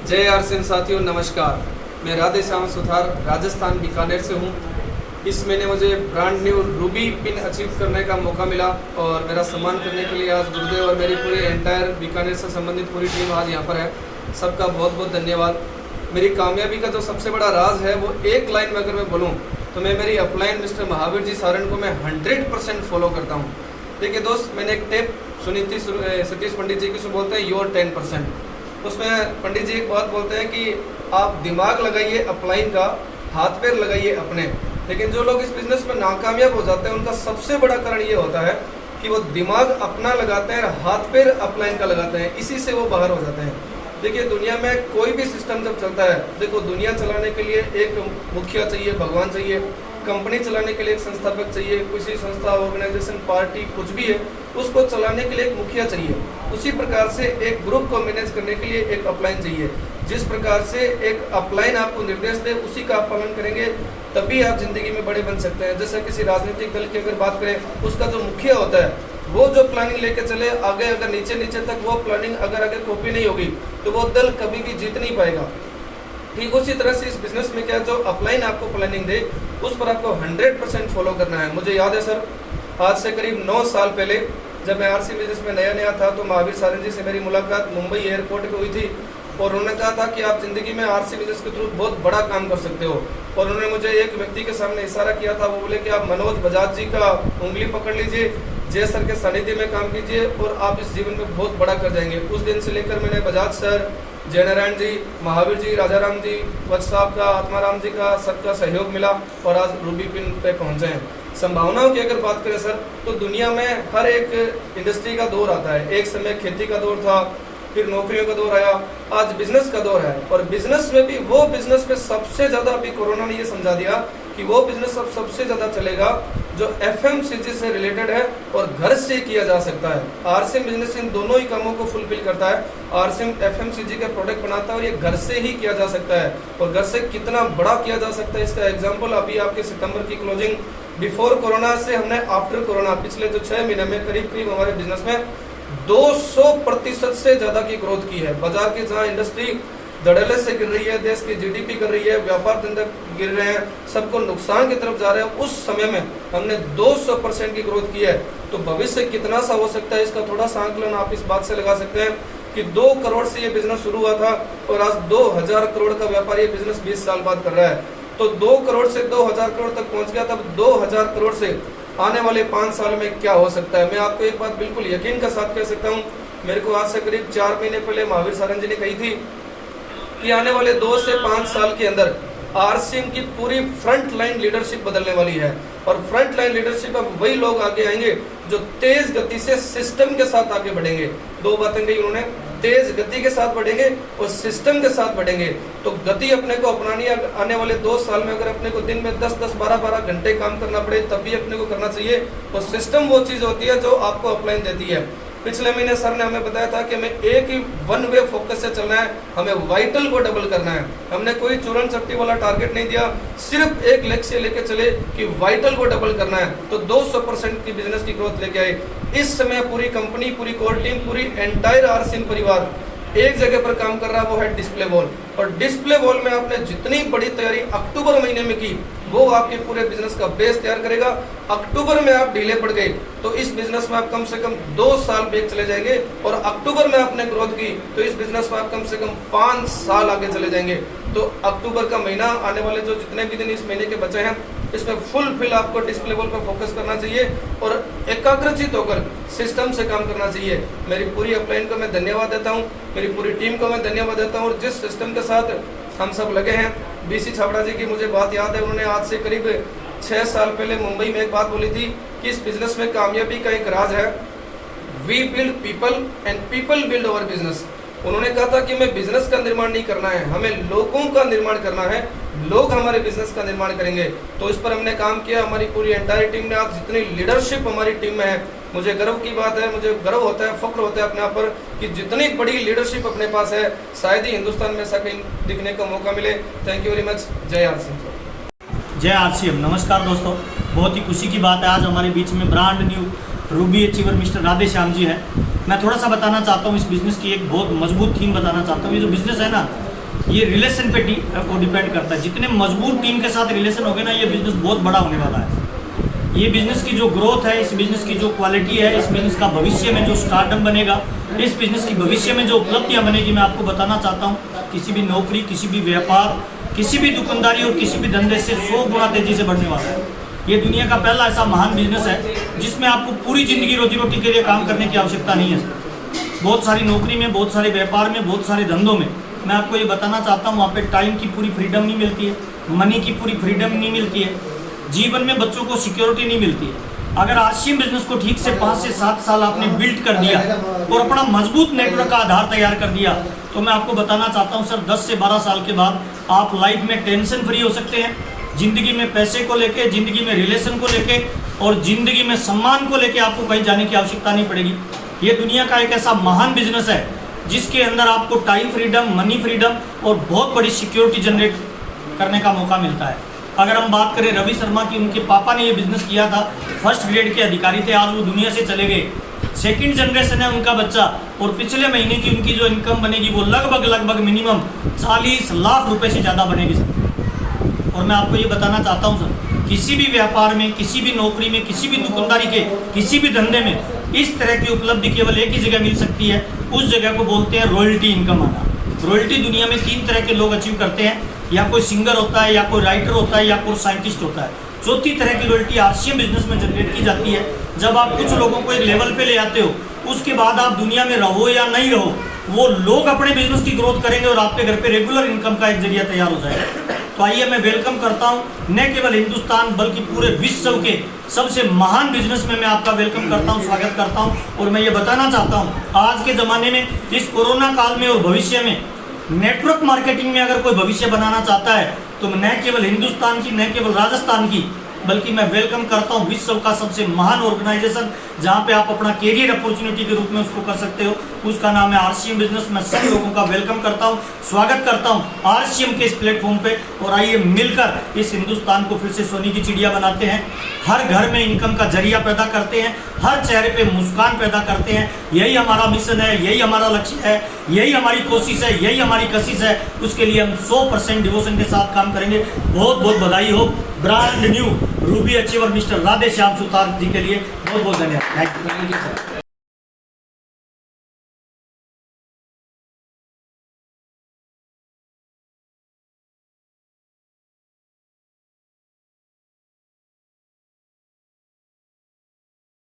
जय आरसीएम साथियों, नमस्कार। मैं राधे श्याम सुथार राजस्थान बीकानेर से हूँ। इस महीने मुझे brand new Ruby pin achieve करने का मौका मिला और मेरा सम्मान करने के लिए आज गुरुदेव और मेरी पूरी एंटायर बीकानेर से संबंधित पूरी टीम आज यहाँ पर है। सबका बहुत बहुत धन्यवाद। मेरी कामयाबी का जो सबसे बड़ा राज है वो एक लाइन में अगर मैं बोलूँ तो मैं मेरी अपलाइन मिस्टर महावीर जी सारण को मैं 100% फॉलो करता हूँ। देखिए दोस्त, मैंने एक टेप सुनी थी सतीश पंडित जी की, उसमें बोलते हैं योर 10%। उसमें पंडित जी एक बात बोलते हैं कि आप दिमाग लगाइए अपलाइन का, हाथ पैर लगाइए अपने। लेकिन जो लोग इस बिजनेस में नाकामयाब हो जाते हैं उनका सबसे बड़ा कारण ये होता है कि वो दिमाग अपना लगाते हैं, हाथ पैर अपलाइन का लगाते हैं, इसी से वो बाहर हो जाते हैं। देखिए, दुनिया में कोई भी सिस्टम जब चलता है, देखो दुनिया चलाने के लिए एक मुखिया चाहिए, भगवान चाहिए। कंपनी चलाने के लिए एक संस्थापक चाहिए, किसी संस्था, ऑर्गेनाइजेशन, पार्टी कुछ भी है उसको चलाने के लिए एक मुखिया चाहिए। उसी प्रकार से एक ग्रुप को मैनेज करने के लिए एक अपलाइन चाहिए। जिस प्रकार से एक अपलाइन आपको निर्देश दे उसी का आप पालन करेंगे तभी आप जिंदगी में बड़े बन सकते हैं। जैसे किसी राजनीतिक दल की अगर बात करें, उसका जो मुखिया होता है वो जो प्लानिंग लेके चले आगे, अगर नीचे तक वो प्लानिंग अगर आगे कॉपी नहीं होगी तो वो दल कभी भी जीत नहीं पाएगा। ठीक उसी तरह से इस बिजनेस में क्या, जो अपलाइन आपको प्लानिंग दे उस पर आपको 100% फॉलो करना है। मुझे याद है सर, आज से करीब 9 साल पहले जब मैं आरसी बिजनेस में नया था तो महावीर सारण जी से मेरी मुलाकात मुंबई एयरपोर्ट पे हुई थी और उन्होंने कहा था कि आप जिंदगी में आरसी बिजनेस के थ्रू बहुत बड़ा काम कर सकते हो। और उन्होंने मुझे एक व्यक्ति के सामने इशारा किया था, वो बोले कि आप मनोज बजाज जी का उंगली पकड़ लीजिए, जय सर के सानिध्य में काम कीजिए और आप इस जीवन में बहुत बड़ा कर जाएंगे। उस दिन से लेकर मैंने बजाज सर, जयनारायण जी, महावीर जी, राजाराम जी, वत्स साहब का, आत्माराम जी का, सबका सहयोग मिला और आज रूबी पिन पे पहुंचे हैं। संभावनाओं की अगर बात करें सर, तो दुनिया में हर एक इंडस्ट्री का दौर आता है। एक समय खेती का दौर था, फिर नौकरियों का दौर आया, आज बिजनेस का दौर है। और बिजनेस में भी वो बिजनेस में सबसे ज्यादा अभी कोरोना ने ये समझा दिया कि वो बिजनेस अब सबसे ज्यादा चलेगा जो एफएमसीजी से रिलेटेड है और घर से किया जा सकता है। आरसीएम बिजनेस इन दोनों ही कामों को फुलफिल करता है। आरसीएम एफएमसीजी के प्रोडक्ट बनाता है और ये घर से ही किया जा सकता है। और घर से कितना बड़ा किया जा सकता है इसका एग्जांपल अभी आपके सितंबर की क्लोजिंग बिफोर कोरोना से हमने आफ्टर कोरोना पिछले जो 6 महीने में करीब हमारे बिजनेस में 200% से ज्यादा की ग्रोथ की है। बाजार की जहाँ इंडस्ट्री धड़ल्ले से गिर रही है, देश की जीडीपी कर रही है, व्यापार धंधे गिर रहे हैं, सबको नुकसान की तरफ जा रहे हैं, उस समय में हमने 200% की ग्रोथ की है। तो भविष्य कितना सा हो सकता है इसका थोड़ा सा आंकलन आप इस बात से लगा सकते हैं कि 2 करोड़ से ये बिजनेस शुरू हुआ था और आज 2000 करोड़ का व्यापार ये बिजनेस 20 साल बाद कर रहा है। तो 2 करोड़ से 2000 करोड़ तक पहुंच गया, तब 2000 करोड़ से आने वाले 5 साल में क्या हो सकता है। मैं आपको एक बात बिल्कुल यकीन के साथ कह सकता हूँ, मेरे को आज से करीब 4 महीने पहले महावीर सारण जी ने कही थी कि आने वाले 2 से 5 साल के अंदर आरसीएम की पूरी फ्रंट लाइन लीडरशिप बदलने वाली है। और फ्रंट लाइन लीडरशिप अब वही लोग आगे आएंगे जो तेज गति से सिस्टम के साथ आगे बढ़ेंगे। 2 बातें कही उन्होंने, तेज गति के साथ बढ़ेंगे और सिस्टम के साथ बढ़ेंगे। तो गति अपने को अपनानी है। आने वाले 2 साल में अगर अपने को दिन में 10-10, 12-12 घंटे काम करना पड़े तब भी अपने को करना चाहिए। और सिस्टम वो चीज होती है जो आपको अपलाइन देती है। पिछले महीने सर ने हमें बताया था कि हमें एक ही वन वे फोकस से चलना है, हमें वाइटल को डबल करना है। हमने कोई चूरन चट्टी वाला टारगेट नहीं दिया, सिर्फ एक लक्ष्य लेके चले कि वाइटल को डबल करना है। तो 200% की बिजनेस की ग्रोथ लेके आए। इस समय पूरी कंपनी, पूरी कोर टीम, पूरी एंटायर आरसीएम परिवार एक जगह पर काम कर रहा है, वो है डिस्प्ले वॉल। और डिस्प्ले वॉल में आपने जितनी बड़ी तैयारी अक्टूबर महीने में की वो आपके पूरे बिजनेस का बेस तैयार करेगा। अक्टूबर में आप ढीले पड़ गए तो इस बिजनेस में आप कम से कम 2 साल बैक चले जाएंगे। और अक्टूबर में आपने ग्रोथ की तो इस बिजनेस में आप कम से कम 5 साल आगे चले जाएंगे। तो अक्टूबर का महीना, आने वाले जो जितने भी दिन इस महीने के बचे हैं, इसमें फुल आपको डिस्प्ले वॉल पर फोकस करना चाहिए और एकाग्रचित होकर सिस्टम से काम करना चाहिए। मेरी पूरी अपलाइन को मैं धन्यवाद देता हूँ, मेरी पूरी टीम को मैं धन्यवाद देता हूँ। और जिस सिस्टम के साथ हम सब लगे हैं, बीसी छाबड़ा जी की मुझे बात याद है, उन्होंने आज से करीब 6 साल पहले मुंबई में एक बात बोली थी कि इस बिजनेस में कामयाबी का एक राज है, we build people and people build our business. उन्होंने कहा था कि हमें बिजनेस का निर्माण नहीं करना है, हमें लोगों का निर्माण करना है, लोग हमारे बिजनेस का निर्माण करेंगे। तो इस पर हमने काम किया, हमारी पूरी एंटायर टीम ने। आज जितनी लीडरशिप हमारी टीम में है, मुझे गर्व की बात है, मुझे गर्व होता है, फक्र होता है अपने आप पर कि जितनी बड़ी लीडरशिप अपने पास है, शायद ही हिंदुस्तान में ऐसा कहीं दिखने का मौका मिले। Thank you very much. जय आरसीएम। जय आरसीएम। नमस्कार दोस्तों, बहुत ही खुशी की बात है आज हमारे बीच में brand new ruby achiever mister Radhe Shyam ji है। मैं थोड़ा सा बताना चाहता हूँ इस बिज़नेस की एक बहुत मजबूत थीम बताना चाहता हूँ। ये जो बिज़नेस है ना, ये रिलेशन पे वो डिपेंड करता है। जितने मजबूत टीम के साथ रिलेशन होगे ना, ये बिजनेस बहुत बड़ा होने वाला है। ये बिजनेस की जो ग्रोथ है, इस बिजनेस की जो क्वालिटी है, इस बिजनेस का भविष्य में जो स्टार्टअप बनेगा, इस बिजनेस की भविष्य में जो उपलब्धियां बनेगी, मैं आपको बताना चाहता हूँ। किसी भी नौकरी, किसी भी व्यापार, किसी भी दुकानदारी और किसी भी धंधे से 100 गुना तेजी से बढ़ने वाला है। ये दुनिया का पहला ऐसा महान बिजनेस है जिसमें आपको पूरी ज़िंदगी रोजी रोटी के लिए काम करने की आवश्यकता नहीं है। बहुत सारी नौकरी में, बहुत सारे व्यापार में, बहुत सारे धंधों में मैं आपको ये बताना चाहता हूँ, वहाँ पे टाइम की पूरी फ्रीडम नहीं मिलती है, मनी की पूरी फ्रीडम नहीं मिलती है, जीवन में बच्चों को सिक्योरिटी नहीं मिलती है। अगर आरसीएम बिजनेस को ठीक से 5 से 7 साल आपने बिल्ड कर दिया और अपना मजबूत नेटवर्क का आधार तैयार कर दिया, तो मैं आपको बताना चाहता हूँ सर, 10 से 12 साल के बाद आप लाइफ में टेंशन फ्री हो सकते हैं। ज़िंदगी में पैसे को लेके, ज़िंदगी में रिलेशन को लेके और ज़िंदगी में सम्मान को लेके आपको कहीं जाने की आवश्यकता नहीं पड़ेगी। ये दुनिया का एक ऐसा महान बिजनेस है जिसके अंदर आपको टाइम फ्रीडम, मनी फ्रीडम और बहुत बड़ी सिक्योरिटी जनरेट करने का मौका मिलता है। अगर हम बात करें रवि शर्मा की, उनके पापा ने ये बिजनेस किया था, फर्स्ट ग्रेड के अधिकारी थे, आज वो दुनिया से चले गए। सेकंड जनरेशन है उनका बच्चा, और पिछले महीने की उनकी जो इनकम बनेगी वो लगभग मिनिमम 40 लाख रुपए से ज़्यादा बनेगी सर। और मैं आपको ये बताना चाहता हूँ सर, किसी भी व्यापार में, किसी भी नौकरी में, किसी भी दुकानदारी के, किसी भी धंधे में इस तरह की उपलब्धि केवल एक ही जगह मिल सकती है। उस जगह को बोलते हैं रॉयल्टी इनकम आना। रॉयल्टी दुनिया में 3 तरह के लोग अचीव करते हैं, या कोई सिंगर होता है, या कोई राइटर होता है, या कोई साइंटिस्ट होता है। चौथी तरह की रॉयल्टी आरसीएम बिजनेस में जनरेट की जाती है। जब आप कुछ लोगों को एक लेवल पे ले आते हो, उसके बाद आप दुनिया में रहो या नहीं रहो, वो लोग अपने बिजनेस की ग्रोथ करेंगे और आपके घर पे रेगुलर इनकम का एक जरिया तैयार हो जाएगा। तो आइए मैं वेलकम करता हूं, न केवल हिंदुस्तान बल्कि पूरे विश्व के सबसे महान बिजनेस में मैं आपका वेलकम करता हूं, स्वागत करता हूं। और मैं ये बताना चाहता हूं, आज के ज़माने में, इस कोरोना काल में और भविष्य में, नेटवर्क मार्केटिंग में अगर कोई भविष्य बनाना चाहता है तो न केवल हिंदुस्तान की, न केवल राजस्थान की, बल्कि मैं वेलकम करता हूं विश्व का सबसे महान ऑर्गेनाइजेशन, जहां पे आप अपना कैरियर अपॉर्चुनिटी के रूप में उसको कर सकते हो। उसका नाम है आरसीएम बिजनेस। मैं सब लोगों का वेलकम करता हूं, स्वागत करता हूं आरसीएम के इस प्लेटफॉर्म पे। और आइए मिलकर इस हिंदुस्तान को फिर से सोने की चिड़िया बनाते हैं, हर घर में इनकम का जरिया पैदा करते हैं, हर चेहरे पे मुस्कान पैदा करते हैं। यही हमारा मिशन है, यही हमारा लक्ष्य है, यही हमारी कोशिश है, यही हमारी कशिश है। उसके लिए हम 100% डिवोशन के साथ काम करेंगे। बहुत बहुत बधाई हो brand new ruby achiever mister Radhe Shyam Sutar ji के लिए। बहुत बहुत धन्यवाद। Thank you sir.